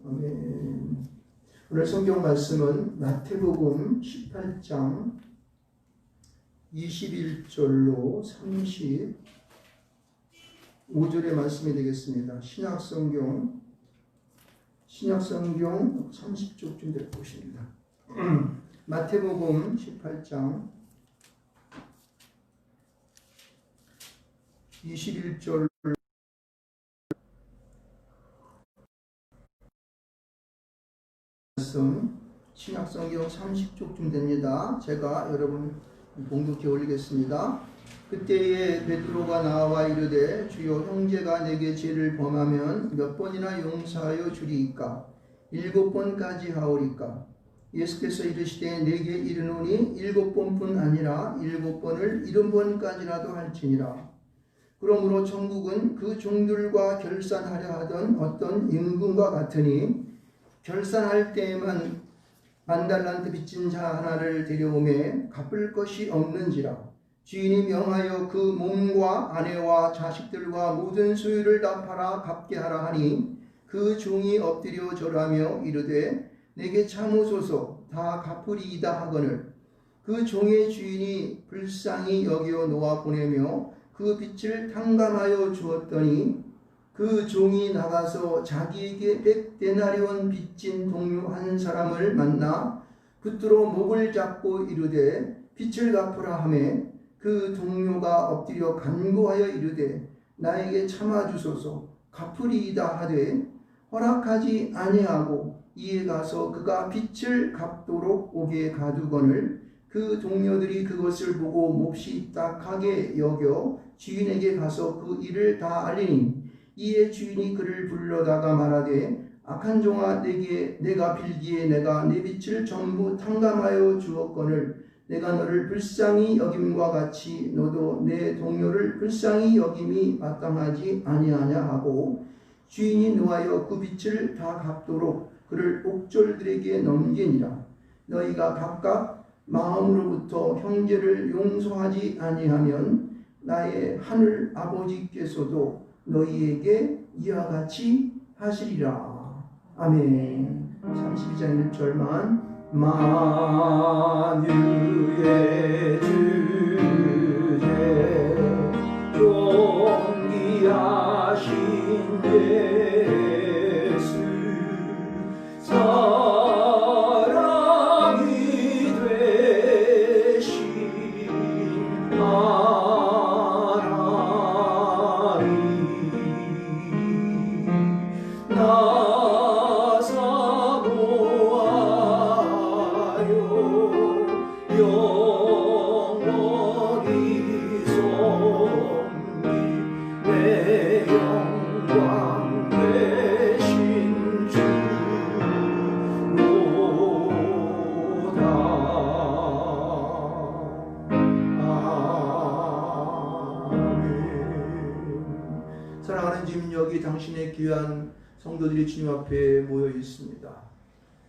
아멘. 오늘 성경 말씀은 마태복음 18장 21절로 35절의 말씀이 되겠습니다. 신약성경 30쪽쯤 보십니다. 마태복음 18장 21절 말씀, 신약성경 30쪽쯤 됩니다. 제가 여러분 봉독해 올리겠습니다. 그때에 베드로가 나와 이르되 주여, 형제가 내게 죄를 범하면 몇 번이나 용서하여 주리이까? 7번까지 하오리까? 예수께서 이르시되 내게 이르노니 7번뿐 아니라 7번을 70번까지라도 할지니라. 그러므로 천국은 그 종들과 결산하려 하던 어떤 임금과 같으니, 결산할 때에만 10,000달란트 빚진 자 하나를 데려오매 갚을 것이 없는지라. 주인이 명하여 그 몸과 아내와 자식들과 모든 소유를 다 팔아 갚게 하라 하니, 그 종이 엎드려 절하며 이르되 내게 참으소서, 다 갚으리이다 하거늘, 그 종의 주인이 불쌍히 여겨 놓아 보내며 그 빚을 탕감하여 주었더니, 그 종이 나가서 자기에게 100데나리온 빚진 동료 한 사람을 만나 붙들어 목을 잡고 이르되 빚을 갚으라 하매, 그 동료가 엎드려 간구하여 이르되 나에게 참아주소서, 갚으리이다 하되 허락하지 아니하고, 이에 가서 그가 빚을 갚도록 오게 가두거늘, 그 동료들이 그것을 보고 몹시 딱하게 여겨 주인에게 가서 그 일을 다 알리니, 이에 주인이 그를 불러다가 말하되 악한 종아, 내가 빌기에 내가 네 빚을 전부 탕감하여 주었거늘, 내가 너를 불쌍히 여김과 같이 너도 내 동료를 불쌍히 여김이 마땅하지 아니하냐 하고, 주인이 노하여 그 빚을 다 갚도록 그를 옥졸들에게 넘기니라. 너희가 각각 마음으로부터 형제를 용서하지 아니하면 나의 하늘 아버지께서도 너희에게 이와 같이 하시리라. 아멘. 32장 1절만. 만유의 주제 존귀하신 예수, 사랑이 되신 나 사모하여 영원히 섬기 내 영광 되신 주로다. 아멘. 사랑하는 주님, 여기 당신의 귀한 성도들이 주님 앞에 모여 있습니다.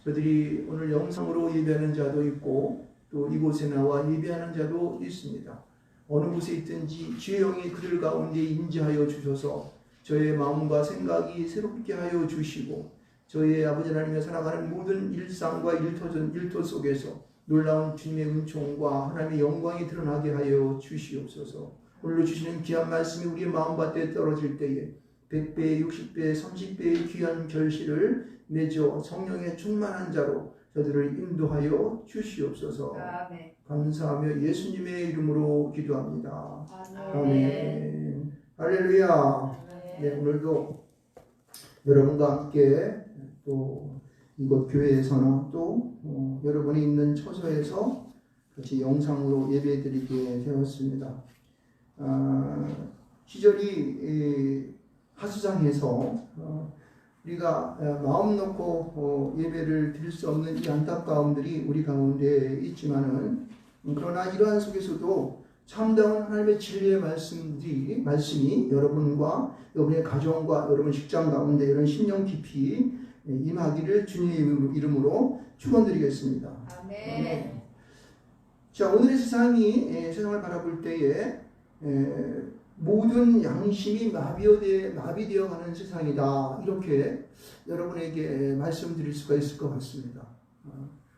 저들이 오늘 영상으로 예배하는 자도 있고 또 이곳에 나와 예배하는 자도 있습니다. 어느 곳에 있든지 주의 영이 그들 가운데 임재하여 주셔서 저의 마음과 생각이 새롭게 하여 주시고, 저의 아버지 하나님의 살아가는 모든 일상과 일터 속에서 놀라운 주님의 은총과 하나님의 영광이 드러나게 하여 주시옵소서. 오늘로 주시는 귀한 말씀이 우리의 마음밭에 떨어질 때에 100배, 60배, 30배의 귀한 결실을 맺어 성령의 충만한 자로 저들을 인도하여 주시옵소서. 아멘. 감사하며 예수님의 이름으로 기도합니다. 아멘. 할렐루야. 네, 오늘도 여러분과 함께 또 이곳 교회에서나 또 여러분이 있는 처소에서 같이 영상으로 예배드리게 되었습니다. 시절이 하수장에서 우리가 마음 놓고 예배를 드릴 수 없는 이 안타까움들이 우리 가운데 있지만은, 그러나 이러한 속에서도 참다운 하나님의 진리의 말씀이 여러분과 여러분의 가정과 여러분 직장 가운데 이런 심령 깊이 임하기를 주님의 이름으로 축원드리겠습니다. 아멘. 자, 오늘의 세상을 바라볼 때에 모든 양심이 마비되어 가는 세상이다. 이렇게 여러분에게 말씀드릴 수가 있을 것 같습니다.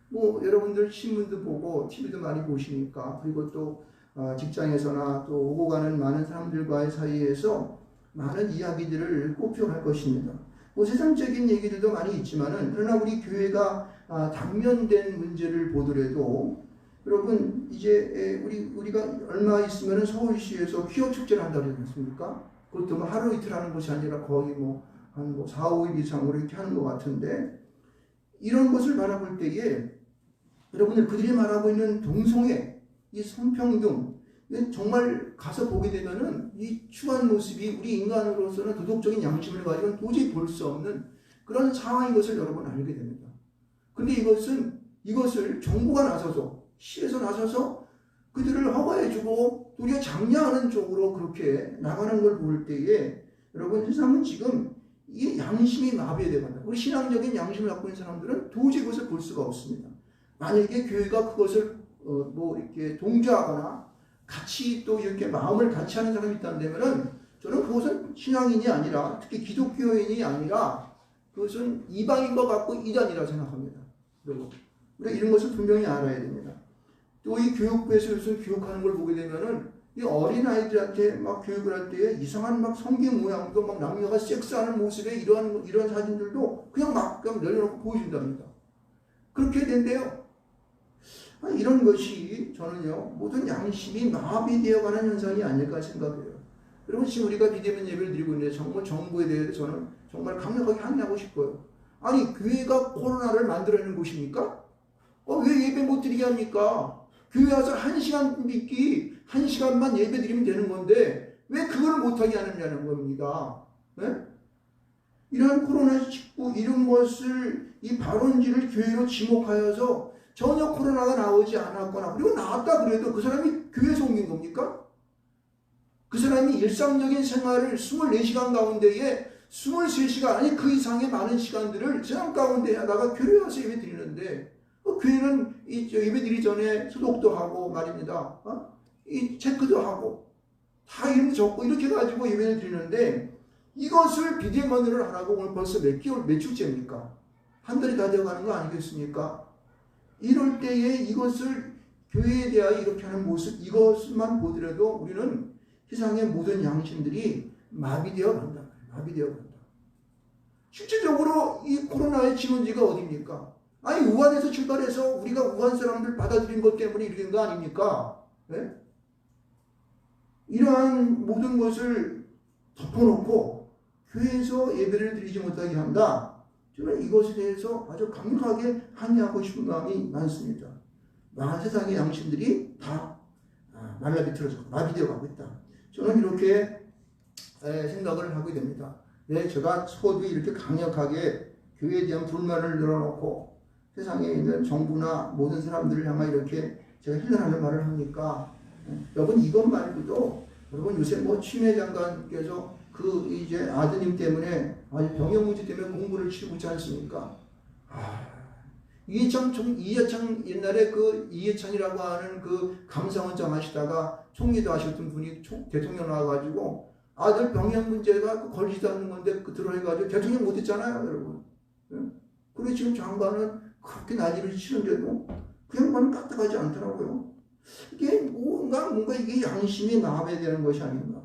뭐 여러분들 신문도 보고 TV도 많이 보시니까, 그리고 또 직장에서나 또 오고 가는 많은 사람들과의 사이에서 많은 이야기들을 꼽혀갈 것입니다. 뭐 세상적인 얘기들도 많이 있지만은, 그러나 우리 교회가 당면된 문제를 보더라도, 여러분 이제 우리가 얼마 있으면 서울시에서 퀴어 축제를 한다고 그러지 않습니까? 그것도 뭐 하루 이틀 하는 것이 아니라 거의 한 4, 5일 이상으로 이렇게 하는 것 같은데, 이런 것을 바라볼 때에 여러분들 그들이 말하고 있는 동성애, 이 성평등, 정말 가서 보게 되면은 이 추한 모습이 우리 인간으로서는 도덕적인 양심을 가지고는 도저히 볼 수 없는 그런 상황인 것을 여러분 알게 됩니다. 근데 이것을 정부가 나서서, 시에서 나서서 그들을 허가해주고 도리어 장려하는 쪽으로 그렇게 나가는 걸 볼 때에, 여러분 세상은 지금 이 양심이 마비되어 간다. 우리 신앙적인 양심을 갖고 있는 사람들은 도저히 그것을 볼 수가 없습니다. 만약에 교회가 그것을 이렇게 동조하거나 같이 또 이렇게 마음을 같이 하는 사람이 있다면은, 저는 그것은 신앙인이 아니라, 특히 기독교인이 아니라 그것은 이방인과 같고 이단이라 생각합니다. 그리고 우리가 이런 것을 분명히 알아야 됩니다. 또 이 교육부에서 요즘 교육하는 걸 보게 되면은 이 어린아이들한테 막 교육을 할 때에 이상한 막 성경 모양도 막 남녀가 섹스하는 모습에 이런 사진들도 그냥 내려놓고 보여준답니다. 그렇게 된대요. 이런 것이 저는요, 모든 양심이 마비되어 가는 현상이 아닐까 생각해요. 여러분, 지금 우리가 비대면 예배를 드리고 있는데 정말 정부에 대해서 저는 정말 강력하게 항의하고 싶어요. 아니, 교회가 코로나를 만들어내는 곳입니까? 왜 예배 못 드리게 합니까? 교회 와서 1시간 믿기, 1시간만 예배 드리면 되는 건데 왜 그걸 못하게 하느냐는 겁니다. 네? 이러한 코로나19 이런 것을, 이 발원지를 교회로 지목하여서 전혀 코로나가 나오지 않았거나, 그리고 나왔다 그래도 그 사람이 교회에서 옮긴 겁니까? 그 사람이 일상적인 생활을 24시간 가운데에 23시간, 아니 그 이상의 많은 시간들을 세상 가운데 하다가 교회에 와서 예배 드리는데, 교회는 예배 드리기 전에 소독도 하고 말입니다. 이 체크도 하고 다 이름도 적고 이렇게 가지고 예배를 드리는데, 이것을 비대면으로 하라고 오늘 벌써 몇 주째입니까? 한 달이 다 되어가는 거 아니겠습니까? 이럴 때에 이것을 교회에 대하여 이렇게 하는 모습, 이것만 보더라도 우리는 세상의 모든 양심들이 마비되어 간다. 마비되어 간다. 실질적으로 이 코로나의 진원지가 어디입니까? 아니, 우한에서 출발해서 우리가 우한 사람들 받아들인 것 때문에 이렇게 된 거 아닙니까? 네? 이러한 모든 것을 덮어놓고 교회에서 예배를 드리지 못하게 한다. 저는 이것에 대해서 아주 강력하게 항의하고 싶은 마음이 많습니다. 세상의 양심들이 다 말라비틀어져 마비되어 가고 있다. 저는 이렇게 생각을 하게 됩니다. 제가 서두에 이렇게 강력하게 교회에 대한 불만을 늘어놓고 세상에 있는 정부나 모든 사람들을 향해 이렇게 제가 힐난하는 말을 합니까? 여러분, 이것 말고도 여러분 요새 추미애 장관께서 이제 아드님 때문에 병역 문제 때문에 공부를 치르고 있지 않습니까? 이해창 옛날에 그 이해찬이라고 하는 그 감사원장 하시다가 총리도 하셨던 분이 대통령 나와가지고 아들 병역 문제가 걸리지도 않는 건데 들어해가지고 대통령 못했잖아요, 여러분. 그리고 지금 장관은 그렇게 난리를 치는데도 그 양반은 까딱하지 않더라고요. 이게 뭔가 이게 양심이 마비되는 것이 아닌가.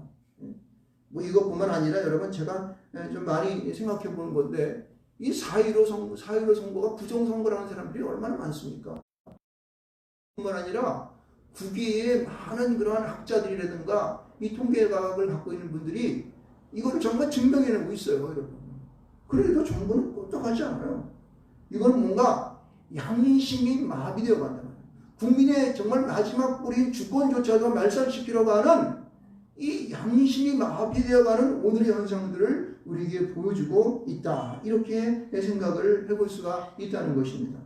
이것뿐만 아니라 여러분, 제가 좀 많이 생각해 보는 건데, 이 4.15 선거가 부정선거라는 사람들이 얼마나 많습니까? 뿐만 아니라 국외의 많은 그러한 학자들이라든가 이 통계학을 갖고 있는 분들이 이거를 정말 증명해내고 있어요, 여러분. 그래도 정부는 꼼짝하지 않아요. 이건 뭔가 양심이 마비되어 간다. 국민의 정말 마지막 뿌리인 주권조차도 말살시키려고 하는 이 양심이 마비되어가는 오늘의 현상들을 우리에게 보여주고 있다. 이렇게 생각을 해볼 수가 있다는 것입니다.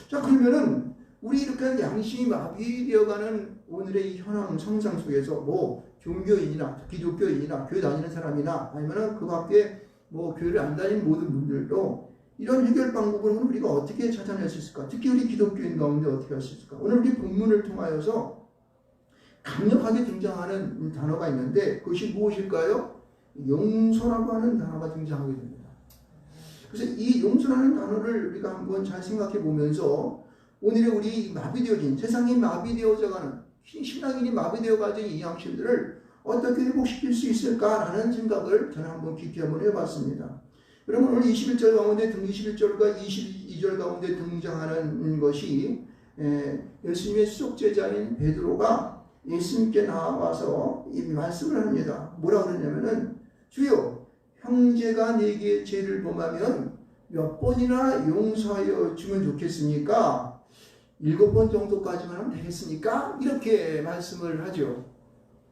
자, 그러면은 우리 이렇게 양심이 마비되어가는 오늘의 이 현황 성상 속에서 종교인이나 기독교인이나 교회 다니는 사람이나 아니면은 그 밖에 교회를 안 다니는 모든 분들도 이런 해결 방법을 우리가 어떻게 찾아낼 수 있을까? 특히 우리 기독교인 가운데 어떻게 할 수 있을까? 오늘 우리 본문을 통하여서 강력하게 등장하는 단어가 있는데 그것이 무엇일까요? 용서라고 하는 단어가 등장하게 됩니다. 그래서 이 용서라는 단어를 우리가 한번 잘 생각해 보면서 오늘의 우리 마비되어진, 세상이 마비되어져 가는, 신앙인이 마비되어 가진 이 양심들을 어떻게 회복시킬 수 있을까라는 생각을 저는 한번 깊이 한번 해봤습니다. 여러분, 오늘 21절 가운데 21절과 22절 가운데 등장하는 것이 예수님의 수족제자인 베드로가 예수님께 나와서 이 말씀을 합니다. 뭐라 그러냐면은, 주여, 형제가 내게 죄를 범하면 몇 번이나 용서하여 주면 좋겠습니까? 7번 정도까지만 하면 되겠습니까? 이렇게 말씀을 하죠.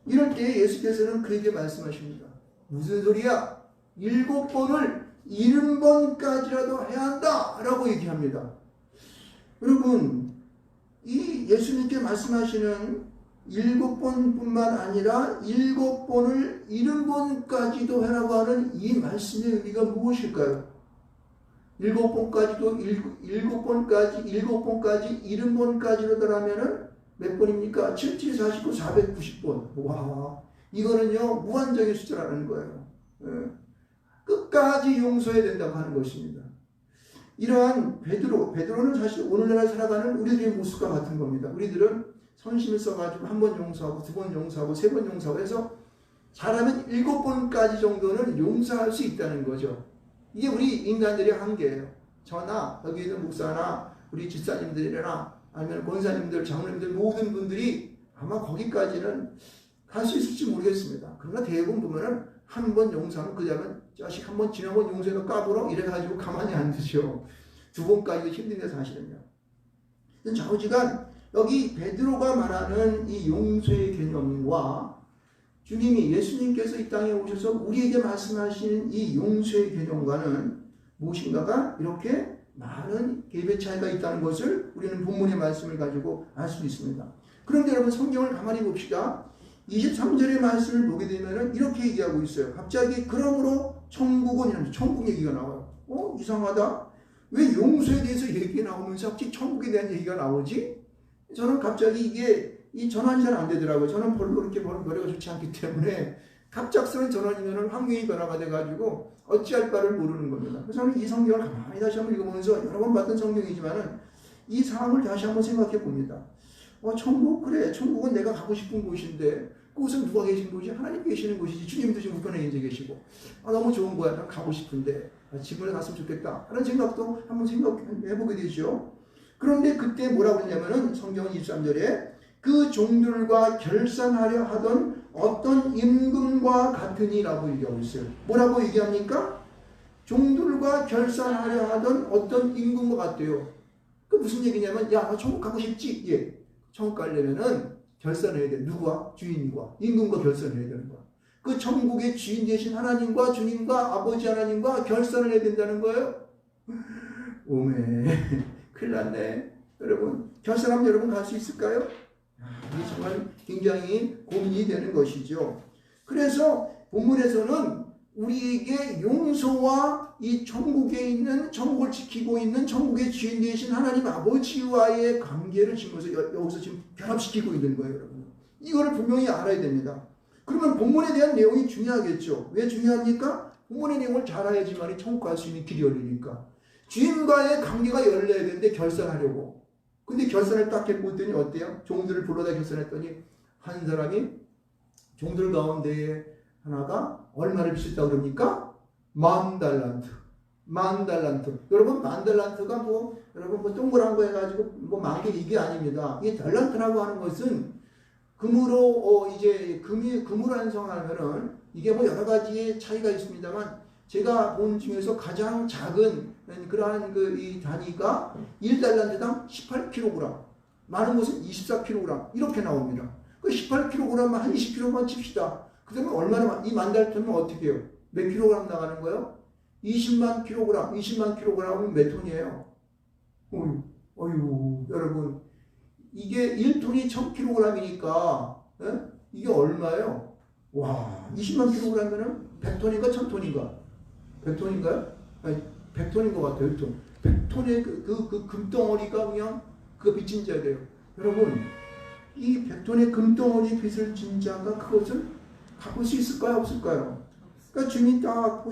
이럴 때 예수께서는 그에게 말씀하십니다. 무슨 소리야? 7번을 70번까지라도 해야 한다 라고 얘기합니다. 여러분, 이 예수님께 말씀하시는 7번뿐만 아니라 7번을 70번까지도 해라고 하는 이 말씀의 의미가 무엇일까요? 7번까지도 7번까지 70번까지로 하면은 몇 번입니까? 7, 7, 49, 490번. 와, 이거는요 무한정의 숫자라는 거예요. 끝까지 용서해야 된다고 하는 것입니다. 이러한 베드로는 사실 오늘날 살아가는 우리들의 모습과 같은 겁니다. 우리들은 선심을 써가지고 1번 용서하고 2번 용서하고 3번 용서하고 해서 잘하면 7번까지 정도는 용서할 수 있다는 거죠. 이게 우리 인간들의 한계예요. 저나 여기 있는 목사나 우리 집사님들이나 아니면 권사님들, 장로님들 모든 분들이 아마 거기까지는 갈 수 있을지 모르겠습니다. 그러나 대부분 보면은 1번 용서하면 그 다음에 자식 1번 지난번 용서해도 까불어 이래가지고 가만히 안 두죠. 2번까지도 힘든데 사실은요. 좌우지간 여기 베드로가 말하는 이 용서의 개념과 주님이 예수님께서 이 땅에 오셔서 우리에게 말씀하시는 이 용서의 개념과는 무엇인가가 이렇게 많은 갭의 차이가 있다는 것을 우리는 본문의 말씀을 가지고 알 수 있습니다. 그런데 여러분 성경을 가만히 봅시다. 23절의 말씀을 보게 되면 이렇게 얘기하고 있어요. 갑자기 그러므로 천국은 천국 얘기가 나와요. 이상하다. 왜 용서에 대해서 얘기가 나오면서 갑자기 천국에 대한 얘기가 나오지? 저는 갑자기 이게 이 전환이 잘 안 되더라고요. 저는 별로 그렇게 머리가 좋지 않기 때문에 갑작스러운 전환이면 환경이 변화가 돼가지고 어찌할 바를 모르는 겁니다. 그래서 저는 이 성경을 가만히 다시 한번 읽어보면서 여러 번 봤던 성경이지만은 이 상황을 다시 한번 생각해 봅니다. 천국? 그래. 천국은 내가 가고 싶은 곳인데 그곳은 누가 계신 곳이? 하나님 계시는 곳이지. 주님도 지금 우편에 이제 계시고 너무 좋은 거야. 난 가고 싶은데 지금에 갔으면 좋겠다 하는 생각도 한번 생각해보게 되죠. 그런데 그때 뭐라고 했냐면은 성경은 23절에 그 종들과 결산하려 하던 어떤 임금과 같으니라고 얘기하고 있어요. 뭐라고 얘기합니까? 종들과 결산하려 하던 어떤 임금과 같대요. 그 무슨 얘기냐면 야, 너 천국 가고 싶지? 예. 천국 가려면은 결산해야 돼. 누구와? 주인과. 임금과 결산해야 되는 거야. 그 천국의 주인 되신 하나님과 주님과 아버지 하나님과 결산을 해야 된다는 거예요. 오메. 큰일 났네. 여러분, 결산하면 여러분 갈 수 있을까요? 이게 정말 굉장히 고민이 되는 것이죠. 그래서 본문에서는 우리에게 용서와 이 천국에 있는, 천국을 지키고 있는 천국의 주인 되신 하나님 아버지와의 관계를 지금 여기서 지금 결합시키고 있는 거예요, 여러분. 이거를 분명히 알아야 됩니다. 그러면 본문에 대한 내용이 중요하겠죠. 왜 중요합니까? 본문의 내용을 잘 알아야지만 천국 갈 수 있는 길이 열리니까. 주인과의 관계가 열려야 되는데 결산하려고. 근데 결산을 딱 해보더니 어때요? 종들을 불러다 결산했더니 한 사람이 종들 가운데 하나가 얼마를 빚었다고 그럽니까? 10,000달란트. 10,000달란트. 여러분, 10,000달란트가 여러분 동그란 거 해가지고 많게 이게 아닙니다. 이 달란트라고 하는 것은 금으로 이제 금으로 환송하면은 이게 여러 가지의 차이가 있습니다만 제가 본 중에서 가장 작은 그러한 이 단위가 1달란트당 18kg, 많은 곳은 24kg 이렇게 나옵니다. 그 18kg만 한 20kg만 칩시다. 그러면 얼마나 이 10,000달러면 어떻게 해요? 몇 킬로그램 나가는 거예요? 20만 킬로그램. 20만 킬로그램은 몇 톤이에요? 어휴, 여러분, 이게 1톤이 1000kg이니까 이게 얼마예요? 와, 20만 킬로그램이면 100톤인가 1000톤인가? 100톤인가요? 아니, 100톤인 것 같아요. 1톤. 100톤의 그 금덩어리가 그냥 그거 빚진 자리예요. 여러분, 이 100톤의 금덩어리 빚을 진 자가 그것을 갚을 수 있을까요? 없을까요? 그러니까 주인이 딱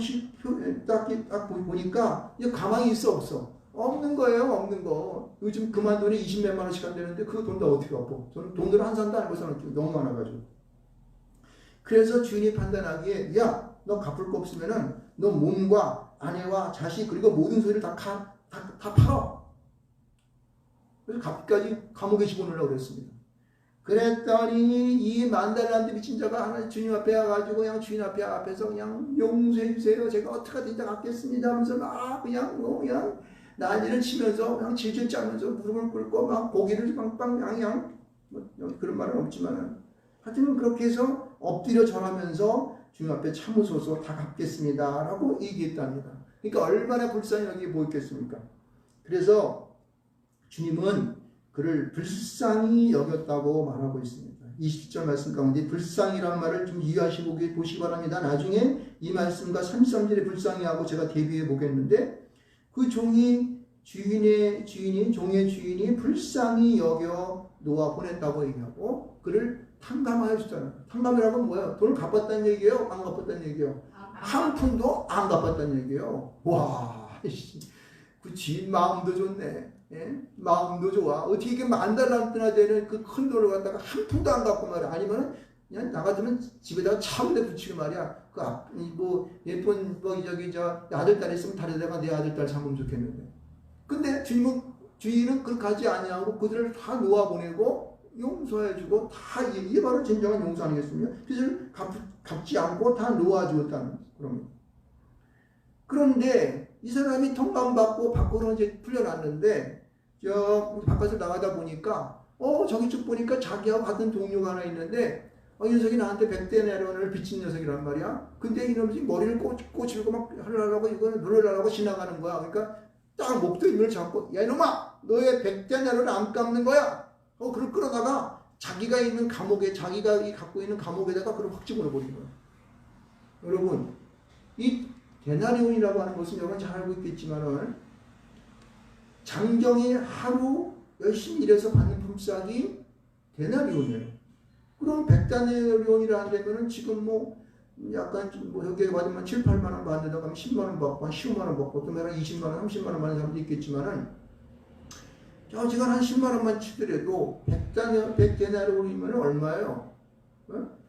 보니까 이제 가만히 있어 없어? 없는 거예요. 없는 거. 요즘 그만 돈이 20몇만 원씩 안 되는데 그 돈 다 어떻게 갚어? 저는 돈을 한 산도 아니고 사는 너무 많아가지고. 그래서 주인이 판단하기에 야, 너 갚을 거 없으면은 너 몸과 아내와 자식 그리고 모든 소리를 다 팔아. 그래서 값까지 감옥에 집어넣으려고 그랬습니다. 그랬더니 이 만달란트 미친 자가 하나 주님 앞에 와가지고 그냥 주인 앞에서 그냥 용서해 주세요. 제가 어떻게 하든지 다 갚겠습니다 하면서 막 그냥 난리를 치면서 그냥 질질 짜면서 무릎을 꿇고 막 고기를 빵빵 그냥 뭐 그런 말은 없지만은 하여튼 그렇게 해서 엎드려 절하면서 주님 앞에 참으소서 다 갚겠습니다 라고 얘기했답니다. 그러니까 얼마나 불쌍히 여기 보였겠습니까? 그래서 주님은 그를 불쌍히 여겼다고 말하고 있습니다. 20절 말씀 가운데 불쌍이라는 말을 좀 이해하시고 보시기 바랍니다. 나중에 이 말씀과 33절에 불쌍히 하고 제가 대비해 보겠는데 그 종의 주인이 불쌍히 여겨 놓아 보냈다고 얘기하고 그를 탕감하여 주잖아요. 탕감이라고 뭐예요? 돈을 갚았다는 얘기예요? 안 갚았다는 얘기예요? 한 푼도 안 갚았다는 얘기예요. 와, 그 주인 마음도 좋네. 예? 마음도 좋아. 어떻게 이게 만달란트나 되는 그 큰 돈을 갖다가 한 푼도 안 갚고 말이야. 아니면은 그냥 나가주면 집에다가 차문에 붙이고 말이야. 예쁜 아들 딸 있으면 다른 데가 내 아들 딸 삼으면 좋겠는데. 근데 주인은 그렇게 아니하고 그들을 다 놓아보내고 용서해주고 다 이게 바로 진정한 용서 아니겠습니까? 빚을 갚지 않고 다 놓아주었다는 그런 겁니다. 그런데 이 사람이 통감받고 밖으로 이제 풀려났는데 바깥을 나가다 보니까 저기 쭉 보니까 자기하고 같은 동료가 하나 있는데 이 녀석이 나한테 100데나리온을 빚진 녀석이란 말이야. 근데 이놈이 머리를 꼬치고 막 하려고 이거는 누르려고 지나가는 거야. 그러니까 딱 목도리를 잡고 야 이놈아 너의 100데나리온을 안 갚는 거야. 그걸 끌어다가 자기가 있는 감옥에 자기가 갖고 있는 감옥에다가 그걸 확 집어넣어버린 거야. 여러분 이 데나리온이라고 하는 것은 여러분 잘 알고 있겠지만은 장정이 하루 열심히 일해서 받는 품삯이 데나리온이에요. 그럼 100데나리온이라 한다면은 지금 약간 여기에 받으면 7, 8만 원 받는다고 하면 10만 원 받고 한 15만 원 받고 또 내가 20만 원, 30만 원 받는 사람도 있겠지만은 지금 한 10만 원만 치더라도 100데나리온이면 얼마예요?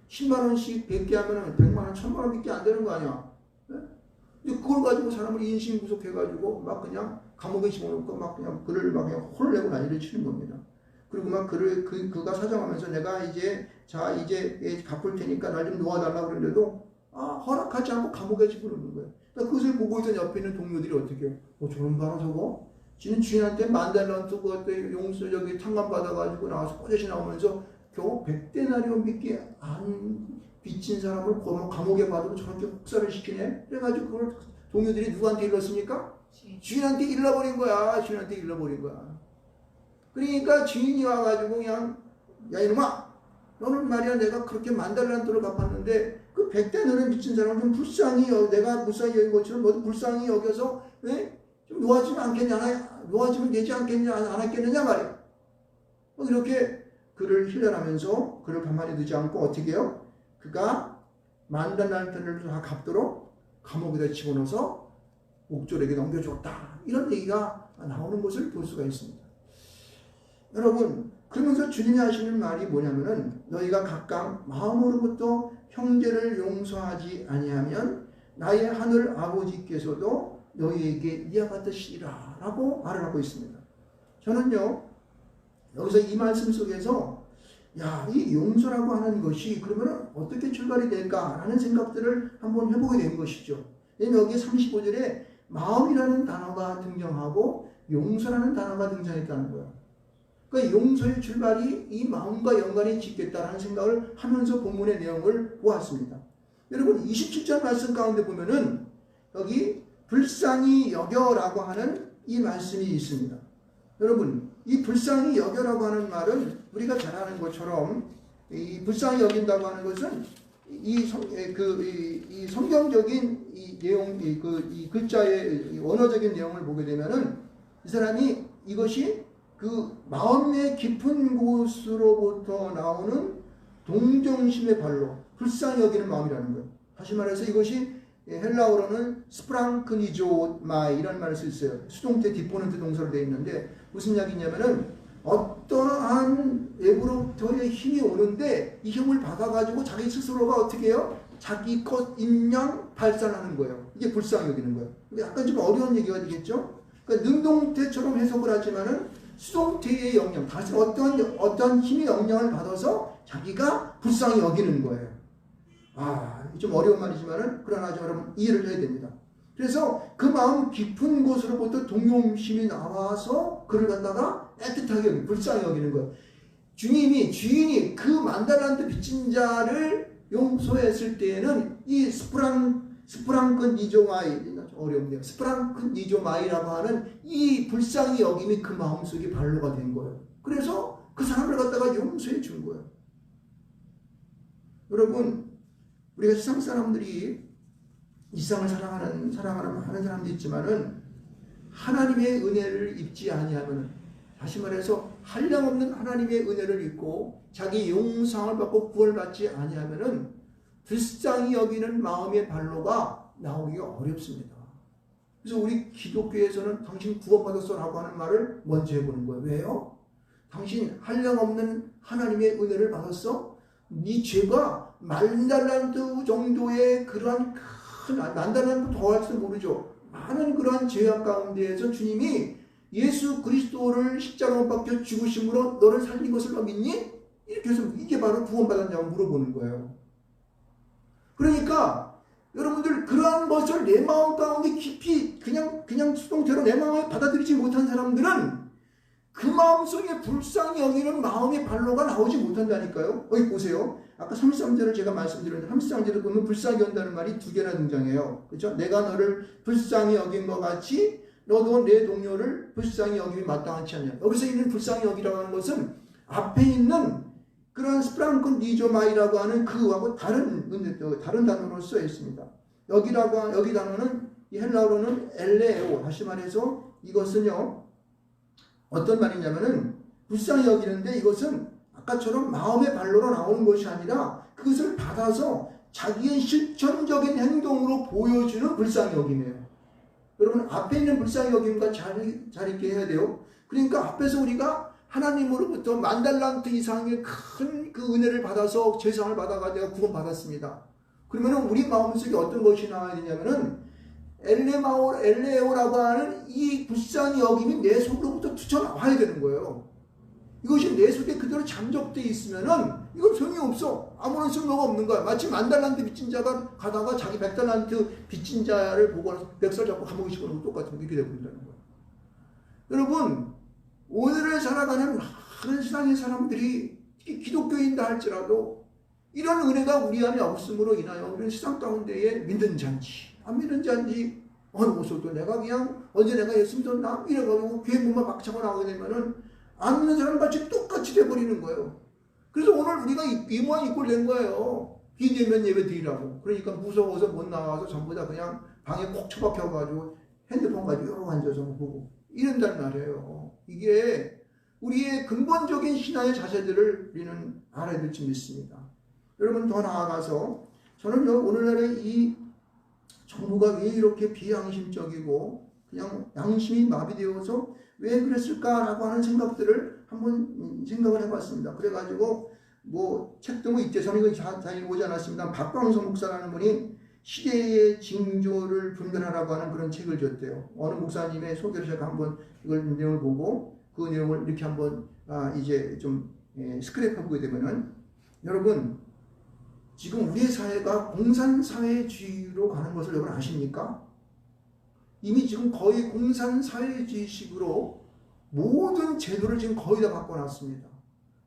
10만 원씩 100개 하면은 100만 원, 1000만 원밖에 안 되는 거 아니야? 그걸 가지고 사람을 인신구속해가지고 막 그냥 감옥에 집어넣고 막 그냥 그를 막 그냥 혼내고 난리를 치는 겁니다. 그리고 막 그가 사정하면서 내가 이제 갚을 테니까 날 좀 놓아달라고 그러는데도 허락하지 않고 감옥에 집어넣는 거예요. 그러니까 그것을 보고 있던 옆에 있는 동료들이 어떻게 해요? 저런 봐라 저거? 지는 주인한테 만달란트 그것도 용서 탕감 받아가지고 나와서 꼬대시 나오면서 겨우 100데나리온밖에 안 빚진 사람을 감옥에 받아도 저렇게 혹사를 시키네. 그래가지고 그걸 동료들이 누구한테 일렀습니까? 주인한테 일러버린 거야. 주인한테 일러버린 거야. 그러니까 주인이 와가지고 그냥 야 이놈아 너는 말이야 내가 그렇게 만달란트를 갚았는데 그 100데나리온 빚진 사람을 좀 불쌍히 내가 불쌍히 여긴 것처럼 너도 불쌍히 여겨서 좀 놓아주면 않겠냐? 놓아주면 되지 않겠냐? 안 했겠느냐 말이야. 이렇게 그를 hil련하면서 그를 가만히 두지 않고 어떻게 해요? 그가 만달란트를 다 갚도록 감옥에다 집어넣어서 옥졸에게 넘겨줬다. 이런 얘기가 나오는 것을 볼 수가 있습니다. 여러분 그러면서 주님이 하시는 말이 뭐냐면은 너희가 각각 마음으로부터 형제를 용서하지 아니하면 나의 하늘 아버지께서도 너희에게 이와 같으시리라 라고 말을 하고 있습니다. 저는요 여기서 이 말씀 속에서 이 용서라고 하는 것이 그러면 어떻게 출발이 될까라는 생각들을 한번 해보게 된 것이죠. 왜냐면 여기 35절에 마음이라는 단어가 등장하고 용서라는 단어가 등장했다는 거예요. 그러니까 용서의 출발이 이 마음과 연관이 짓겠다라는 생각을 하면서 본문의 내용을 보았습니다. 여러분 27절 말씀 가운데 보면은 여기 불쌍히 여겨라고 하는 이 말씀이 있습니다. 여러분 이 불쌍히 여겨라고 하는 말은 우리가 잘 아는 것처럼 이 불쌍히 여긴다고 하는 것은 이 성경적인 이 내용, 이 글자의 원어적인 내용을 보게 되면은 이 사람이 이것이 그 마음의 깊은 곳으로부터 나오는 동정심의 발로 불쌍히 여기는 마음이라는 거예요. 다시 말해서 이것이 헬라어로는 스프랑크니조마이 이런 말을 쓸 수 있어요. 수동태 디포넌트 동사로 되어 있는데 무슨 이야기냐면은 어떠한 외부로부터의 힘이 오는데 이 힘을 받아가지고 자기 스스로가 어떻게 해요? 자기 것 인양 발산하는 거예요. 이게 불쌍히 여기는 거예요. 약간 좀 어려운 얘기가 되겠죠? 그러니까 능동태처럼 해석을 하지만은 수동태의 영향, 다시 어떤 힘의 영향을 받아서 자기가 불쌍히 여기는 거예요. 좀 어려운 말이지만은 그러나 여러분 이해를 해야 됩니다. 그래서 그 마음 깊은 곳으로부터 동정심이 나와서 그를 갖다가 애틋하게 불쌍히 여기는 거예요. 주인이 그 만달란트 빚진 자를 용서했을 때에는 이 스프랑크니조마이 어렵네요. 스프랑크니조마이라고 하는 이 불쌍히 여김이 그 마음속에 발로가 된 거예요. 그래서 그 사람을 갖다가 용서해 준 거예요. 여러분, 우리가 세상 사람들이 이 세상을 사랑하는 많은 사람도 있지만은 하나님의 은혜를 입지 아니하면, 다시 말해서 한량없는 하나님의 은혜를 입고 자기 용서를 받고 구원받지 아니하면은 불쌍히 여기는 마음의 발로가 나오기가 어렵습니다. 그래서 우리 기독교에서는 당신 구원받았어라고 하는 말을 먼저 해보는 거예요. 왜요? 당신 한량없는 하나님의 은혜를 받았어? 네 죄가 만달란트 정도의 그러한 큰, 만달란트 더 할지도 모르죠. 많은 그러한 죄악 가운데에서 주님이 예수 그리스도를 십자가 못 박혀 죽으심으로 너를 살린 것을 너 믿니? 이렇게 해서 이게 바로 구원받았냐고 물어보는 거예요. 그러니까 여러분들 그러한 것을 내 마음 가운데 깊이 그냥 수동태로 내 마음에 받아들이지 못한 사람들은 그 마음속에 불쌍히 여기는 마음의 발로가 나오지 못한다니까요. 여기 보세요. 아까 33절을 제가 말씀드렸는데 33절을 보면 불쌍히 여긴다는 말이 두 개나 등장해요. 그렇죠? 내가 너를 불쌍히 여긴 것 같이 너도 내 동료를 불쌍히 여김이 마땅하지 않냐. 여기서 있는 불쌍히 여기라고 하는 것은 앞에 있는 그런 스프랑크니조마이라고 하는 그하고 다른 단어로 써 있습니다. 여기 단어는 이 헬라어로는 엘레오. 다시 말해서 이것은요 어떤 말이냐면은 불쌍히 여기는데 이것은 아까처럼 마음의 발로로 나오는 것이 아니라 그것을 받아서 자기의 실천적인 행동으로 보여주는 불쌍히 여김이에요. 여러분 앞에 있는 불쌍히 여김과 잘 있게 해야 돼요. 그러니까 앞에서 우리가 하나님으로부터 만달란트 이상의 큰 그 은혜를 받아서 죄상을 받아가지고 구원받았습니다. 그러면 우리 마음속에 어떤 것이 나와야 되냐면은 엘레오라고 하는 이 불쌍히 여김이 내 속으로부터 튀쳐나와야 되는 거예요. 이것이 내 속에 그대로 잠적되어 있으면은 이건 소용이 없어. 아무런 쓸모가 없는 거야. 마치 만달란트 빚진 자가 가다가 자기 100달란트 빚진 자를 보고 멱살 잡고 감옥에 집어넣는 거 똑같은 게 이렇게 되어버린다는 거예요. 여러분 오늘을 살아가는 많은 세상의 사람들이 특히 기독교인다 할지라도 이런 은혜가 우리 안에 없음으로 인하여 우리는 세상 가운데에 믿는 잔지 안 믿는 잔지 어느 곳에도 내가 그냥 언제 내가 예수 믿었나 이래가지고 교회 문만 막 차고 나오게 되면은 안 믿는 사람같이 똑같이 돼버리는 거예요. 그래서 오늘 우리가 이 모양 입고 된 거예요. 비대면 예배 드리라고. 그러니까 무서워서 못 나와서 전부 다 그냥 방에 콕 처박혀가지고 핸드폰 가지고 여러 앉아서 보고 이런단 말이에요. 이게 우리의 근본적인 신앙의 자세들을 우리는 알아야 될지 믿습니다. 여러분 더 나아가서 저는요 오늘날의 이 정부가 왜 이렇게 비양심적이고 그냥 양심이 마비되어서 왜 그랬을까라고 하는 생각들을 한번 생각을 해봤습니다. 그래가지고 뭐 책도 뭐 있죠. 저는 이거 잘 읽어보지 않았습니다. 박광석 목사라는 분이 시대의 징조를 분별하라고 하는 그런 책을 줬대요. 어느 목사님의 소개를 제가 한번 이걸 내용을 보고 그 내용을 이렇게 한번 이제 좀 스크랩해보게 되면은 여러분 지금 우리의 사회가 공산사회주의로 가는 것을 여러분 아십니까? 이미 지금 거의 공산사회주의식으로 모든 제도를 지금 거의 다 바꿔놨습니다.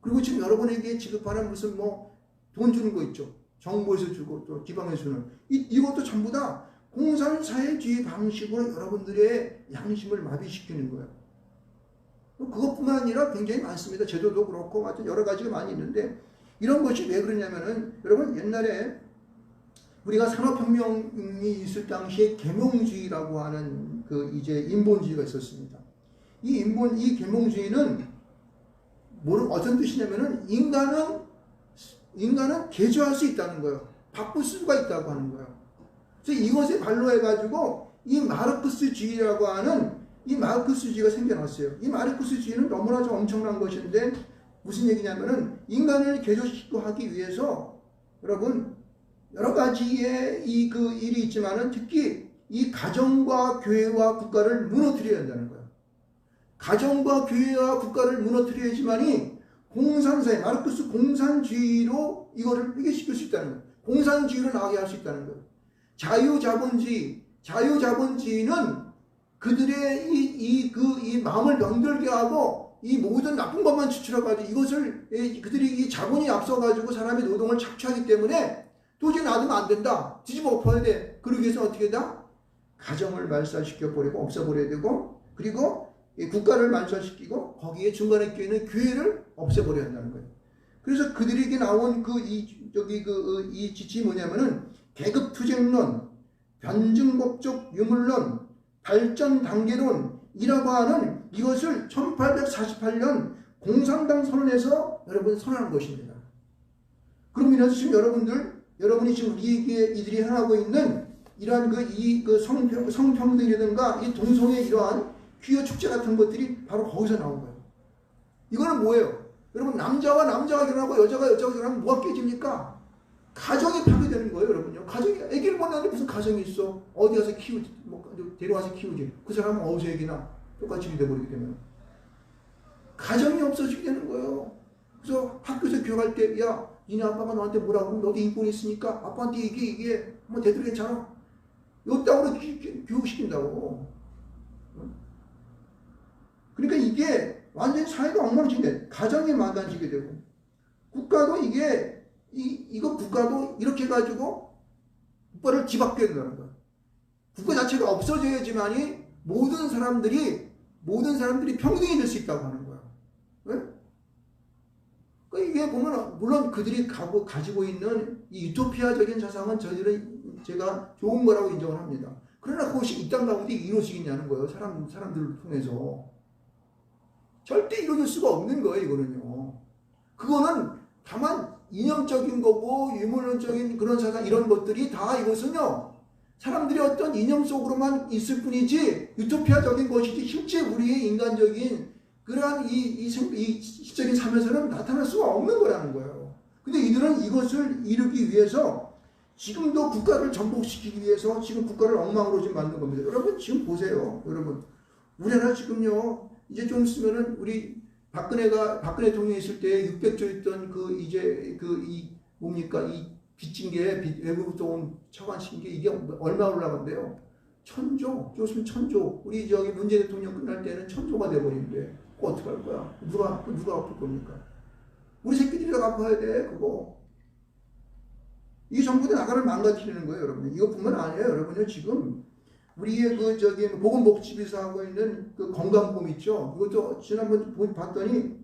그리고 지금 여러분에게 지급하는 무슨 뭐 돈 주는 거 있죠. 정부에서 주고 또 지방에서 주는 이것도 전부 다 공산사회주의 방식으로 여러분들의 양심을 마비시키는 거예요. 그것뿐만 아니라 굉장히 많습니다. 제도도 그렇고 여러 가지가 많이 있는데 이런 것이 왜 그러냐면은 여러분 옛날에 우리가 산업혁명이 있을 당시에 계몽주의라고 하는 그 이제 인본주의가 있었습니다. 이 계몽주의는 어떤 뜻이냐면은 인간은 개조할 수 있다는 거예요. 바꿀 수가 있다고 하는 거예요. 그래서 이것에 반로해가지고 이 마르크스주의라고 하는 이 마르크스주의가 생겨났어요. 이 마르크스주의는 너무나 좀 엄청난 것인데 무슨 얘기냐면은 인간을 개조시키고 하기 위해서 여러분 여러 가지의 그 일이 있지만은 특히 이 가정과 교회와 국가를 무너뜨려야 한다는 거예요. 가정과 교회와 국가를 무너뜨려야지만이 공산사회, 마르크스 공산주의로 이거를 회개시킬 수 있다는 거예요. 공산주의를 나가게 할 수 있다는 거예요. 자유자본주의는 그들의 이 마음을 병들게 하고 이 모든 나쁜 것만 추출해가지고 이것을 그들이 이 자본이 앞서가지고 사람의 노동을 착취하기 때문에 도저히 놔두면 안 된다. 뒤집어 엎어야 돼. 그러기 위해서 어떻게 된다? 가정을 말살시켜버리고 없애버려야 되고 그리고 국가를 말살시키고 거기에 중간에 끼어있는 교회를 없애버려야 한다는 거예요. 그래서 그들에게 나온 이 지침이 뭐냐면은 계급투쟁론, 변증법적 유물론, 발전 단계론이라고 하는 이것을 1848년 공산당 선언에서 여러분 선언한 것입니다. 그럼 이래서 지금 여러분이 지금 우리에게 이들이 행하고 있는 이러한 성평등이라든가 이 동성의 이러한 퀴어 축제 같은 것들이 바로 거기서 나온 거예요. 이거는 뭐예요? 여러분 남자가 결혼하고 여자가 결혼하면 뭐가 깨집니까? 가정이 파괴되는 거예요, 여러분요. 가정이 아기를 못 낳는데 무슨 가정이 있어? 어디 가서 키우지? 데려와서 키우지. 그 사람은 어디서 애기나 똑같이 돼버리기 때문에 가정이 없어지게 되는 거예요. 그래서 학교에서 교육할 때, 야, 니네 아빠가 너한테 뭐라고 하면 너도 인권이 있으니까 아빠한테 이게 한번 대들어 괜찮아. 이따구로 교육시킨다고. 그러니까 이게 완전히 사회가 엉망진대. 가정이 망가지게 되고 국가도 국가도 이렇게 해가지고 국가를 뒤바뀌어야 된다는 거야. 국가 자체가 없어져야지만이 모든 사람들이 평등이 될 수 있다고 하는 거야. 네? 그러니까 이게 보면 물론 그들이 가지고 있는 이 유토피아적인 사상은 제가 좋은 거라고 인정을 합니다. 그러나 그것이 이 땅 가운데 이루어지겠냐는 거예요. 사람들을 통해서. 절대 이루어질 수가 없는 거예요, 이거는요. 그거는 다만 이념적인 거고, 유물론적인 그런 사상, 이런 것들이 다 이것은요, 사람들이 어떤 이념 속으로만 있을 뿐이지, 유토피아적인 것이지, 실제 우리의 인간적인 그러한 이 실적인 삶에서는 나타날 수가 없는 거라는 거예요. 근데 이들은 이것을 이루기 위해서 지금도 국가를 전복시키기 위해서 지금 국가를 엉망으로 지금 만든 겁니다. 여러분, 지금 보세요. 여러분, 우리나라 지금요, 이제 좀 있으면은 우리 박근혜 대통령이 있을 때 600조 있던 이 빚진 게 외국부터 온 처관신 게 이게 얼마 올라간대요? 1000조, 좀 1000조. 우리 문재인 대통령 끝날 때는 1000조가 돼버리는데 그거 어떡할 거야? 누가 갚을 겁니까? 우리 새끼들이 다 갚아야 돼, 그거. 이 정부도 나라를 망가뜨리는 거예요, 여러분. 이것뿐만 아니에요, 여러분요. 지금 우리의 보건복지부에서 하고 있는 그 건강보험 있죠. 그것도 지난번 봤더니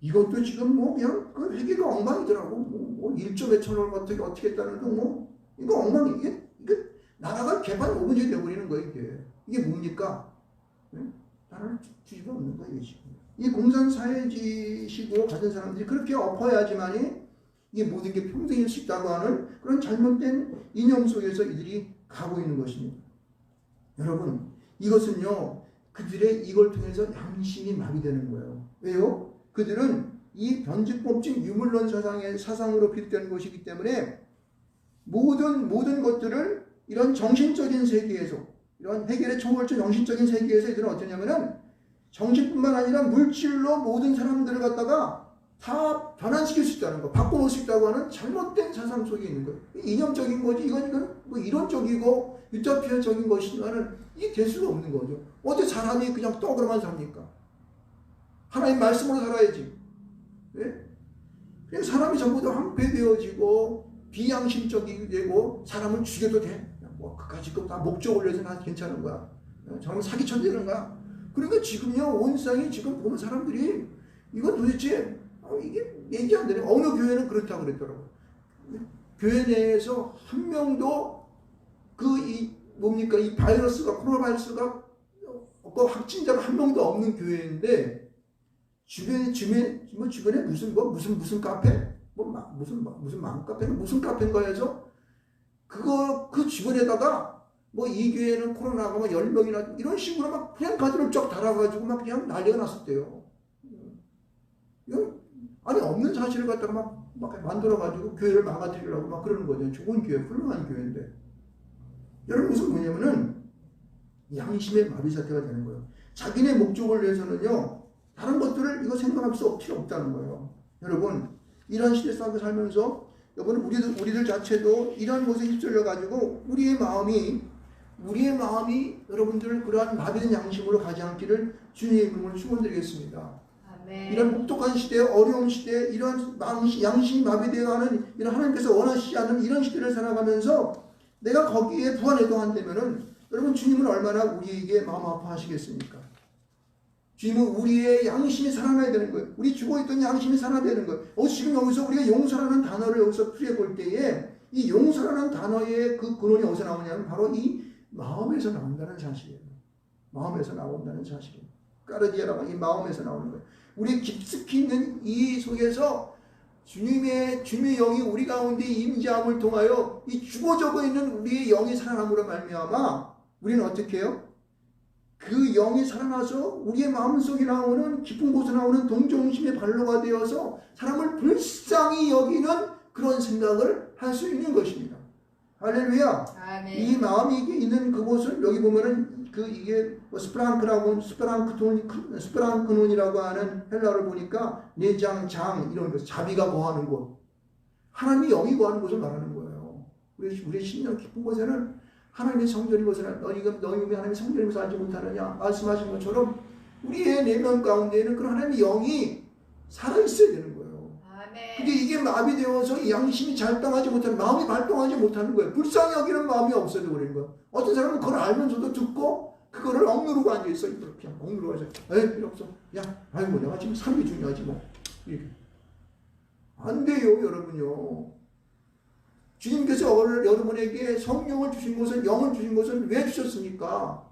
이것도 지금 그냥 그 회계가 엉망이더라고. 1조 몇천 원 어떻게 했다는 거 이거 엉망이 이게 나라가 개판 5분째 돼버리는 거예요, 이게 뭡니까? 네? 나라를 뒤집어 엎는 거예요, 지금. 이 공산사회지식으로 가진 사람들이 그렇게 엎어야지만이 이게 모든 게 평등일 수 있다고 하는 그런 잘못된 이념 속에서 이들이 가고 있는 것입니다. 여러분, 이것은요, 그들의 이걸 통해서 양심이 마비되는 거예요. 왜요? 그들은 이 변증법적 유물론 사상으로 비롯되는 것이기 때문에 모든 것들을 이런 정신적인 세계에서, 이런 해결의 초월적 정신적인 세계에서 이들은 어떠냐면은 정신뿐만 아니라 물질로 모든 사람들을 갖다가 다 변환시킬 수 있다는 거, 바꿔놓을 수 있다고 하는 잘못된 사상 속에 있는 거예요. 이념적인 거지, 이건 뭐 이론적이고 유토피아적인 것이지만은 이게 될 수가 없는 거죠. 어떻게 사람이 그냥 떡으로만 삽니까? 하나님 말씀으로 살아야지. 네? 그냥 사람이 전부 다 황폐되어지고 비양심적이 되고 사람을 죽여도 돼. 그까짓 거 다 목적 올려서 난 괜찮은 거야. 저는 사기쳐 되는 거야. 그러니까 지금요, 온 세상이 지금 보는 사람들이 이거 도대체 이게 얘기 안 되네. 어느 교회는 그렇다고 그랬더라고요. 교회 내에서 한 명도 이 코로나 바이러스가 없고 확진자가 한 명도 없는 교회인데 주변에 무슨 카페? 무슨 맘카페? 무슨 카페인가 해서 그 주변에다가 뭐 이 교회는 코로나가 뭐 10명이나 이런 식으로 막 그냥 가지를 쫙 달아가지고 막 그냥 난리가 났었대요. 아니 없는 사실을 갖다가 막 만들어가지고 교회를 망가뜨리려고 막 그러는 거죠. 좋은 교회, 훌륭한 교회인데. 여러분 무슨 뭐냐면은 양심의 마비 사태가 되는 거예요. 자기네 목적을 위해서는요 다른 것들을 이거 생각할 필요 없다는 거예요. 여러분 이런 시대 속에 살면서 여러분 우리들 자체도 이런 것에 휩쓸려 가지고 우리의 마음이 여러분들을 그러한 마비된 양심으로 가지 않기를 주님의 이름으로 축원드리겠습니다. 아멘. 이런 혹독한 시대, 어려운 시대, 이런 양심이 마비되어가는 이런 하나님께서 원하시지 않는 이런 시대를 살아가면서 내가 거기에 부안해도 한다면은 여러분 주님은 얼마나 우리에게 마음 아파하시겠습니까? 주님은 우리의 양심이 살아나야 되는 거예요. 우리 죽어있던 양심이 살아야 되는 거예요. 지금 여기서 우리가 용서라는 단어를 여기서 풀이해 볼 때에 이 용서라는 단어의 그 근원이 어디서 나오냐면 바로 이 마음에서 나온다는 사실이에요. 마음에서 나온다는 사실이에요. 까르디아라고 이 마음에서 나오는 거예요. 우리 깊숙이 있는 이 속에서 주님의 영이 우리 가운데 임재함을 통하여 이 죽어져 있는 우리의 영이 살아남으로 말미암아 우리는 어떻게 해요? 그 영이 살아나서 우리의 마음속에 나오는 깊은 곳에 나오는 동정심의 발로가 되어서 사람을 불쌍히 여기는 그런 생각을 할 수 있는 것입니다. 할렐루야. 아멘. 이 마음이 있는 그곳을 여기 보면은 이게 스프랑크논이라고 하는 헬라어를 보니까 내장, 장 이런 것, 자비가 거하는 곳, 하나님의 영이 거하는 곳을 말하는 거예요. 우리 신령 깊은 곳에는 하나님의 성전인 곳에는 너희 하나님의 성전인 곳을 알지 못하느냐 말씀하신 것처럼 우리의 내면 가운데에는 그런 하나님의 영이 살아있어야 되는 거예요. 근데 이게 마비되어서 이 양심이 발동하지 못하는, 마음이 발동하지 못하는 거예요. 불쌍히 여기는 마음이 없어져 버리는 거예요. 어떤 사람은 그걸 알면서도 듣고 그거를 억누르고 앉아있어. 이렇게 억누르고 앉아있어. 필요 없어. 아이고 내가 지금 삶이 중요하지 뭐. 이렇게. 안 돼요 여러분요. 주님께서 여러분에게 성령을 주신 것은, 영을 주신 것은 왜 주셨습니까?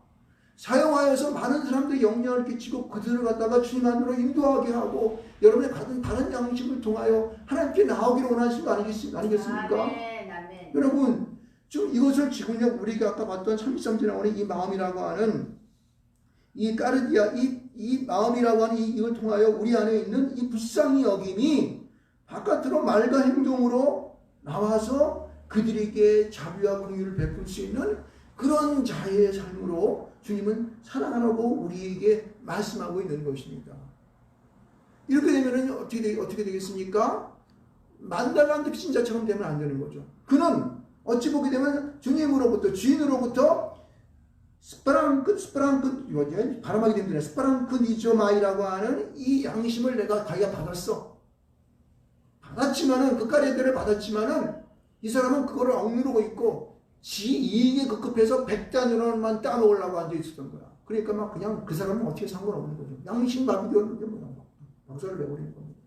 사용하여서 많은 사람들이 영향을 끼치고 그들을 갖다가 주님 안으로 인도하게 하고 여러분의 다른 양심을 통하여 하나님께 나오기를 원하시는 거 아니겠습니까? 아멘. 여러분 지금 이것을 지금요 우리가 아까 봤던 33절에 나오는 이 마음이라고 하는 이 까르디아 이 마음이라고 하는 이걸 통하여 우리 안에 있는 이 불쌍히 여김이 바깥으로 말과 행동으로 나와서 그들에게 자비와 긍휼을 베풀 수 있는 그런 자의 삶으로 주님은 사랑하라고 우리에게 말씀하고 있는 것입니다. 이렇게 되면 어떻게 되겠습니까? 만달란트 신자처럼 되면 안 되는 거죠. 그는 어찌 보게 되면 주인으로부터 발음하기 힘드네. 스파랑크니조마이라고 하는 이 양심을 자기가 받았어. 받았지만은 그 까레들을 받았지만은 이 사람은 그거를 억누르고 있고 지 이익에 급급해서 100단위로만 따먹으려고 앉아 있었던 거야. 그러니까 막 그냥 그 사람은 어떻게 상관없는 거죠. 양심 마비되었는데 뭐 박살을 내버리는 겁니다.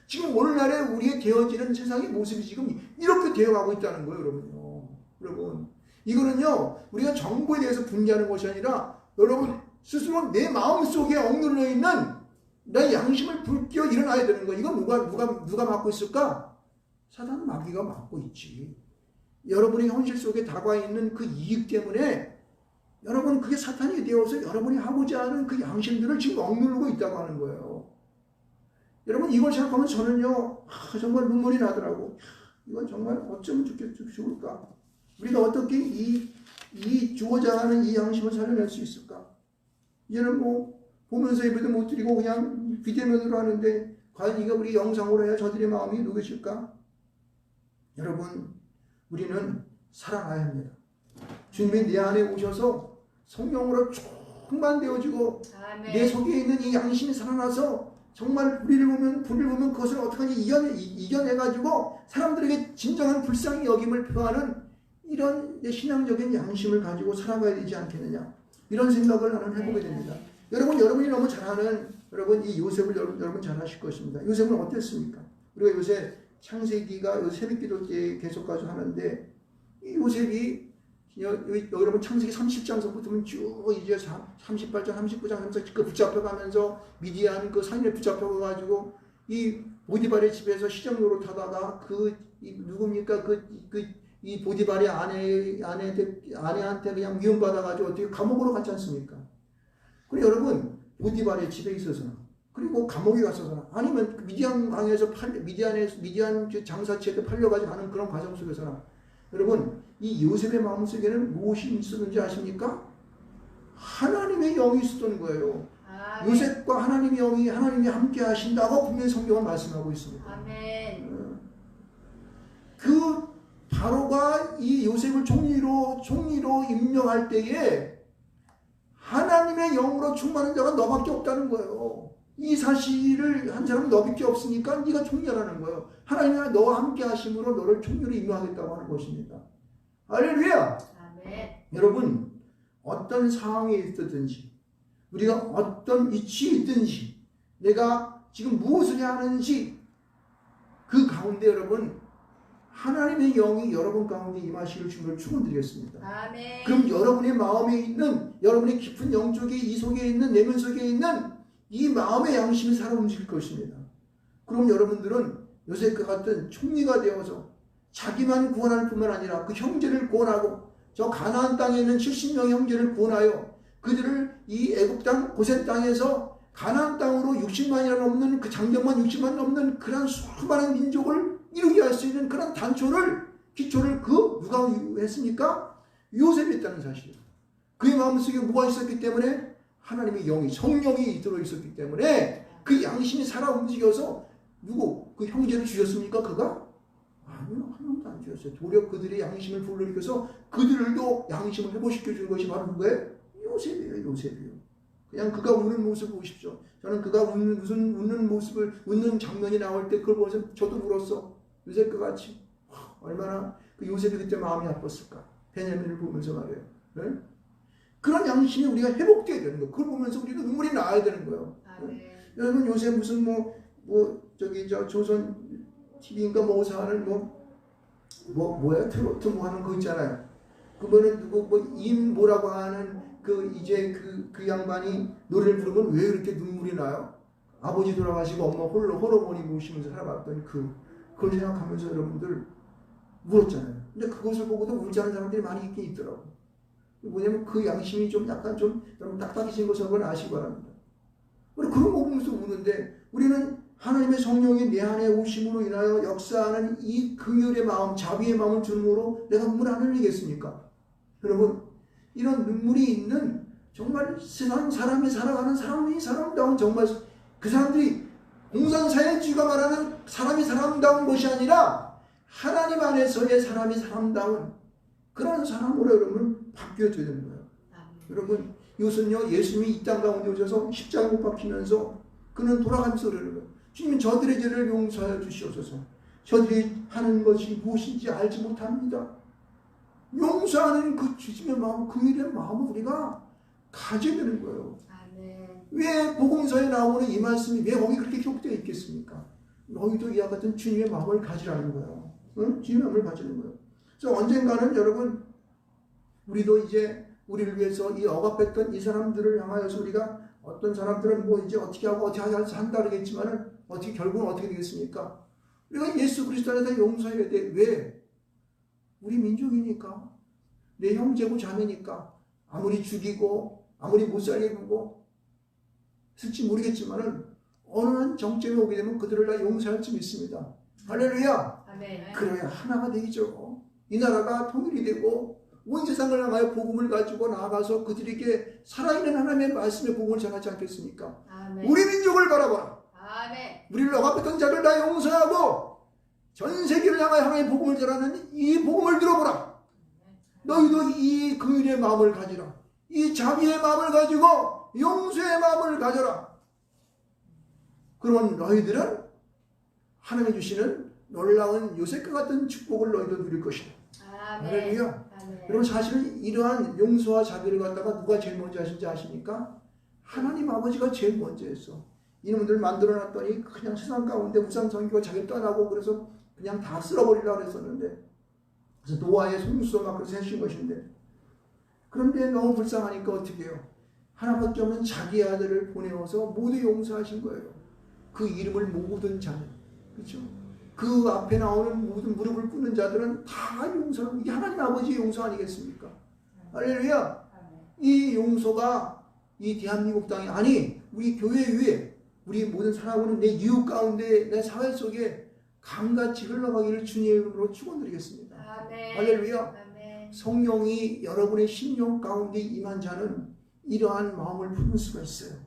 지금 오늘날에 우리의 되어지는 세상의 모습이 지금 이렇게 되어가고 있다는 거예요, 여러분요. 여러분, 이거는요 우리가 정보에 대해서 분개하는 것이 아니라 여러분 스스로 내 마음속에 억눌려 있는 내 양심을 불끼워 일어나야 되는 거예요. 이건 누가 맡고 있을까? 사단 마귀가 맡고 있지. 여러분의 현실 속에 다가와 있는 그 이익 때문에 여러분 그게 사탄이 되어서 여러분이 하고자 하는 그 양심들을 지금 억누르고 있다고 하는 거예요. 여러분 이걸 생각하면 저는요 정말 눈물이 나더라고. 이건 정말 어쩌면 좋을까? 우리가 어떻게 이 주어져 하는 이 양심을 살려낼 수 있을까? 이제는 뭐 보면서 예배도 못 드리고 그냥 비대면으로 하는데 과연 이거 우리 영상으로 해야 저들의 마음이 누구실까? 여러분 우리는 살아나야 합니다. 주님이 내 안에 오셔서 성령으로 충만되어지고 내 속에 있는 이 양심이 살아나서 정말 불을 보면 그것을 어떻게 이겨내가지고 사람들에게 진정한 불쌍히 여김을 표하는 이런 신앙적인 양심을 가지고 살아가야 되지 않겠느냐, 이런 생각을 나는 해보게 됩니다. 여러분이 너무 잘 아는 이 요셉을 여러분 잘 아실 것입니다. 요셉은 어땠습니까? 우리가 요새 창세기가 새벽기도 때 계속 가지고 하는데 이 요셉이 여러분 창세기 30장서부터는 쭉 이제 38장, 39장 그 붙잡혀가면서 미디안 그 산에 붙잡혀가지고 이 보디발의 집에서 시장 노릇하다가 누굽니까 이 보디발의 아내한테 그냥 미움받아가지고 어떻게 감옥으로 갔지 않습니까? 그리고 여러분 보디발의 집에 있어서는 그리고 감옥에 갔어서는 아니면 미디안 강에서 미디안 장사치에도 팔려가지고 하는 그런 과정 속에서는 여러분 이 요셉의 마음속에는 무엇이 있었는지 아십니까? 하나님의 영이 있었던 거예요. 아멘. 요셉과 하나님이 함께 하신다고 분명히 성경은 말씀하고 있습니다. 아멘. 그 바로가 이 요셉을 총리로 임명할 때에 하나님의 영으로 충만한 자가 너밖에 없다는 거예요. 이 사실을 한 사람은 너밖에 없으니까 네가 총리라는 거예요. 하나님이 너와 함께 하심으로 너를 총리로 임명하겠다고 하는 것입니다. 할렐루야. 아멘. 여러분 어떤 상황에 있든지 우리가 어떤 위치에 있든지 내가 지금 무엇을 해야 하는지 그 가운데 여러분 하나님의 영이 여러분 가운데 임하시길 주님을 축원드리겠습니다. 아멘. 그럼 여러분의 마음에 있는 여러분의 깊은 영적인 이 속에 있는 내면 속에 있는 이 마음의 양심이 살아 움직일 것입니다. 그럼 여러분들은 요셉과 같은 총리가 되어서 자기만 구원할 뿐만 아니라 그 형제를 구원하고 저 가나안 땅에 있는 70명의 형제를 구원하여 그들을 이 애굽 땅 고센 땅에서 가나안 땅으로 60만이나 넘는 그 장정만 60만 넘는 그런 수많은 민족을 이루게 할 수 있는 그런 기초를 누가 했습니까? 요셉이 했다는 사실이에요. 그의 마음속에 뭐가 있었기 때문에 하나님의 영이 성령이 들어있었기 때문에 그 양심이 살아 움직여서 그 형제를 주셨습니까? 그가? 아니요, 한 명도 안 주셨어요. 도리어 그들의 양심을 불러일으켜서 그들도 양심을 회복시켜 준 것이 바로 누구예요? 요셉이에요. 그냥 그가 우는 모습을 보십시오. 저는 그가 웃는 모습을, 웃는 장면이 나올 때 그걸 보면서 저도 울었어. 요셉과 같이. 얼마나 그 요셉이 그때 마음이 아팠을까. 베냐민을 보면서 말이에요. 네? 그런 양심이 우리가 회복되어야 되는 거예요. 그걸 보면서 우리도 눈물이 나야 되는 거예요. 네? 여러분 요새 무슨 조선 TV인가 뭐서 하는 뭐야 트로트 하는 거 있잖아요. 그거는 뭐라고 하는 그 양반이 노래를 부르면 왜 그렇게 눈물이 나요? 아버지 돌아가시고 엄마 홀어머니 모시면서 살아봤던 그걸 생각하면서 여러분들 울었잖아요. 근데 그것을 보고도 울지 않은 사람들이 많이 있긴 있더라고요. 뭐냐면 그 양심이 약간 여러분 딱딱해진 것을 한번 아시기 바랍니다. 우리 그런 거 보면서 우는데 우리는 하나님의 성령이 내 안에 오심으로 인하여 역사하는 이 긍휼의 마음, 자비의 마음을 주므로 내가 눈물 안 흘리겠습니까? 여러분 이런 눈물이 있는 정말 세상 사람이 살아가는 사람다운 정말 그 사람들이 공산사회주의가 말하는 사람이 사람다운 것이 아니라 하나님 안에서의 사람이 사람다운 그런 사람으로 여러분 바뀌어져야 되는 거예요. 여러분 이것은요 예수님이 이 땅 가운데 오셔서 십자가 못 박히면서 그는 돌아가면서 그러는 거예요. 주님 저들의 죄를 용서하여 주시옵소서. 저들이 하는 것이 무엇인지 알지 못합니다. 용서하는 그 주님의 마음, 그 일의 마음을 우리가 가져야 되는 거예요. 아멘. 왜 복음서에 나오는 이 말씀이 왜 거기 그렇게 기록되어 있겠습니까? 너희도 이와 같은 주님의 마음을 가지라는 거예요. 응? 주님의 마음을 가지는 거예요. 그래서 언젠가는 여러분 우리도 이제 우리를 위해서 이 억압했던 이 사람들을 향하여서 우리가 어떤 사람들은 이제 어떻게 하고 어떻게 한다 그러겠지만은 결국은 어떻게 되겠습니까? 우리가 예수 그리스도 안에서 용서해야 돼. 왜? 우리 민족이니까. 내 형제고 자매니까. 아무리 죽이고 아무리 못 살게 구고 쓸지 모르겠지만은 어느 정점에 오게 되면 그들을 다 용서할 줄 믿습니다. 할렐루야. 아멘. 그래야 하나가 되죠. 이 나라가 통일이 되고 온 세상을 향하여 복음을 가지고 나아가서 그들에게 살아있는 하나님의 말씀의 복음을 전하지 않겠습니까? 아멘. 우리 민족을 바라봐라. 아멘. 우리를 억압했던 자를 다 용서하고 전 세계를 향하여 하나님의 복음을 전하는 이 복음을 들어보라. 너희도 이 긍휼의 마음을 가지라. 이 자비의 마음을 가지고 용서의 마음을 가져라. 그러면 너희들은 하나님이 주시는 놀라운 요셉과 같은 축복을 너희도 누릴 것이다. 할렐루야. 여러분 사실은 이러한 용서와 자비를 갖다가 누가 제일 먼저 하신지 아십니까? 하나님 아버지가 제일 먼저 했어. 이놈들 만들어놨더니 그냥 세상 가운데 우상성기가 자기 떠나고 그래서 그냥 다 쓸어버리려고 했었는데 그래서 노아의 송수도 막 그래서 해주신 것인데 그런데 너무 불쌍하니까 어떻게 해요? 하나밖에 없는 자기 아들을 보내어서 모두 용서하신 거예요. 그 이름을 모든 자는. 그렇죠? 그 앞에 나오는 모든 무릎을 꿇는 자들은 다 용서하고, 이게 하나님 아버지의 용서 아니겠습니까? 할렐루야. 이 용서가 이 대한민국 땅이, 아니 우리 교회 위에 우리 모든 살아오는 내 이웃 가운데 내 사회 속에 강같이 흘러가기를 주님의 이름으로 축원드리겠습니다. 할렐루야. 성령이 여러분의 심령 가운데 임한 자는 이러한 마음을 품을 수가 있어요.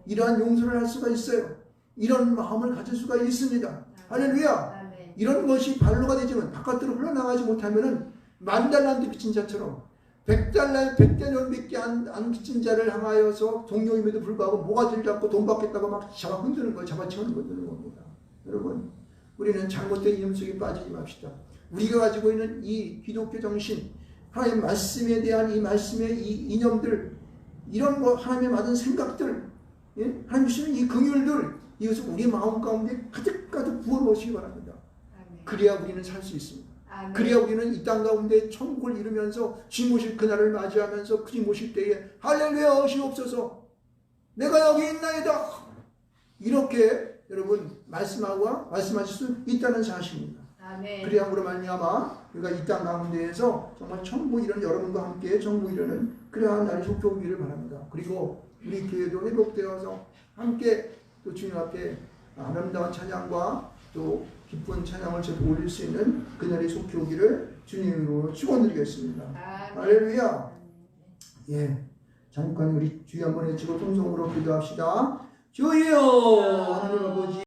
이러한 용서를 할 수가 있어요. 이런 마음을 가질 수가 있습니다. 할렐루야. 이런 것이 발로가 되지만 바깥으로 흘러나가지 못하면은 만달란트 빚진 자처럼 100달러밖에 안 빚진 자를 향하여서 동료임에도 불구하고 모가지를 잡고 돈 받겠다고 막 잡아 흔드는 거, 잡아치우는 겁니다. 여러분, 우리는 잘못된 이념 속에 빠지지 맙시다. 우리가 가지고 있는 이 기독교 정신, 하나님 말씀에 대한 이 말씀의 이 이념들, 이런 거 하나님의 맞은 생각들, 예? 하나님 주시는 이 긍휼들, 이것을 우리 마음 가운데 가득가득 부어놓으시기 바랍니다. 그래야 우리는 살 수 있습니다. 그래야 우리는 이 땅 가운데 천국을 이루면서 주님 오실 그날을 맞이하면서 주님 오실 때에 할렐루야 하시옵소서, 내가 여기 있나이다, 이렇게 여러분 말씀하실 수 있다는 사실입니다. 그래야으로 말미암아 우리가 이 땅 가운데에서 정말 천국 이루는 여러분과 함께 천국 이루는 그러한 날이 속해오기를 바랍니다. 그리고 우리 교회도 회복되어서 함께 또 주님 앞에 아름다운 찬양과 또 기쁜 찬양을 저도 올릴 수 있는 그날이 속해오기를 주님으로 축원드리겠습니다. 할렐루야. 예, 잠깐 우리 주여 한번 외치고 통성으로 기도합시다. 주여 하나님 아버지